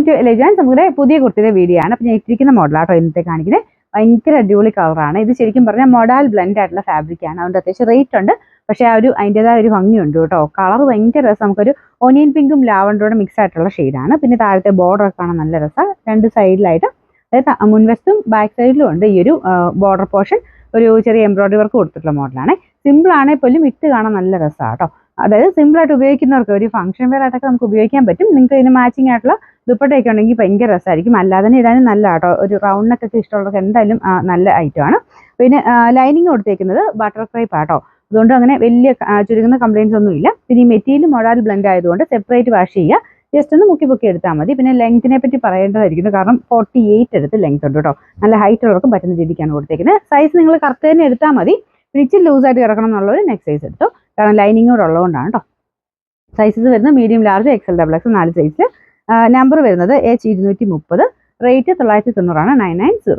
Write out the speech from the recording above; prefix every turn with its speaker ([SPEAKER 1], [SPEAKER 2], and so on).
[SPEAKER 1] To elegance. നമ്മുടെ പുതിയ കുർത്തിയുടെ video ആണ്. അപ്പോൾ ഞാൻ ഇട്ടിരിക്കുന്ന മോഡലാട്ടോ ഇന്നത്തെ കാണിക്കുന്നത്. ഭയങ്കര അടിപൊളി കളറാണ്. ഇത് ശരിക്കും പറഞ്ഞാൽ മൊഡാൽ ബ്ലെൻഡ് ആയിട്ടുള്ള ഫാബ്രിക്കാണ്. അതുകൊണ്ട് അത്യാവശ്യം റേറ്റ് ഉണ്ട്. പക്ഷേ അതിൻ്റെതായ ഒരു ഭംഗിയുണ്ട് കേട്ടോ. കളർ ഭയങ്കര രസം. നമുക്കൊരു ഓനിയൻ പിങ്കും ലാവൻഡറും മിക്സ് ആയിട്ടുള്ള ഷെയ്ഡാണ്. പിന്നെ താഴത്തെ ബോർഡർ ഒക്കെ കാണാൻ നല്ല രസമാണ്. രണ്ട് സൈഡിലായിട്ട്, അതായത് മുൻവശത്തും ബാക്ക് സൈഡിലും ഉണ്ട് ഈ ഒരു ബോർഡർ പോർഷൻ. ഒരു ചെറിയ എംബ്രോയിഡറി വർക്ക് കൊടുത്തിട്ടുള്ള മോഡലാണ്. സിമ്പിൾ ആണെങ്കിൽ പോലും ഇട്ട് കാണാൻ നല്ല രസമാണ് കേട്ടോ. അതായത് സിമ്പിളായിട്ട് ഉപയോഗിക്കുന്നവർക്ക് ഒരു ഫംഗ്ഷൻ വെയർ ആയിട്ടൊക്കെ നമുക്ക് ഉപയോഗിക്കാൻ പറ്റും. നിങ്ങൾക്ക് ഇതിന് മാച്ചിങ് ആയിട്ടുള്ള ദുപ്പട്ടയൊക്കെ ഉണ്ടെങ്കിൽ ഭയങ്കര രസമായിരിക്കും. അല്ലാതെ തന്നെ ഇടാനും നല്ല കേട്ടോ. ഒരു റൗണ്ട് നെക്കൊക്കെ ഇഷ്ടമുള്ളവർക്ക് എന്തായാലും നല്ല ഐറ്റമാണ്. പിന്നെ ലൈനിങ് കൊടുത്തേക്കുന്നത് ബട്ടർ ക്രേപ്പ് ആട്ടോ. അതുകൊണ്ട് അങ്ങനെ വലിയ ചുരുങ്ങുന്ന കംപ്ലയിൻസ് ഒന്നും ഇല്ല. പിന്നെ ഈ മെറ്റീരിയൽ മൊഡാൽ ബ്ലെൻഡ് ആയതുകൊണ്ട് സെപ്പറേറ്റ് വാഷ് ചെയ്യുക. ജസ്റ്റ് ഒന്ന് മുക്കി എടുത്താൽ മതി. പിന്നെ ലെങ്ത്തിനെ പറ്റി പറയേണ്ടതായിരിക്കുന്നു. കാരണം 48 എടുത്ത് ലെങ്ത് ഉണ്ട് കേട്ടോ. നല്ല ഹൈറ്റ് ഉള്ളവർക്കും പറ്റുന്ന രീതിക്കാണ് കൊടുത്തേക്കുന്നത്. സൈസ് നിങ്ങൾ കറക്റ്റ് തന്നെ എടുത്താൽ മതി. ഇച്ചിരി ലൂസായിട്ട് കിടക്കണം എന്നുള്ളൊരു നെക്സ്റ്റ് സൈസ് എടുത്തു. കാരണം ലൈനിങ് കൂടെ ഉള്ളതുകൊണ്ടാണ് കേട്ടോ. സൈസസ് വരുന്നത് medium, large, XL, XX 4 size. Number വരുന്നത് H230. റേറ്റ് 990. 990.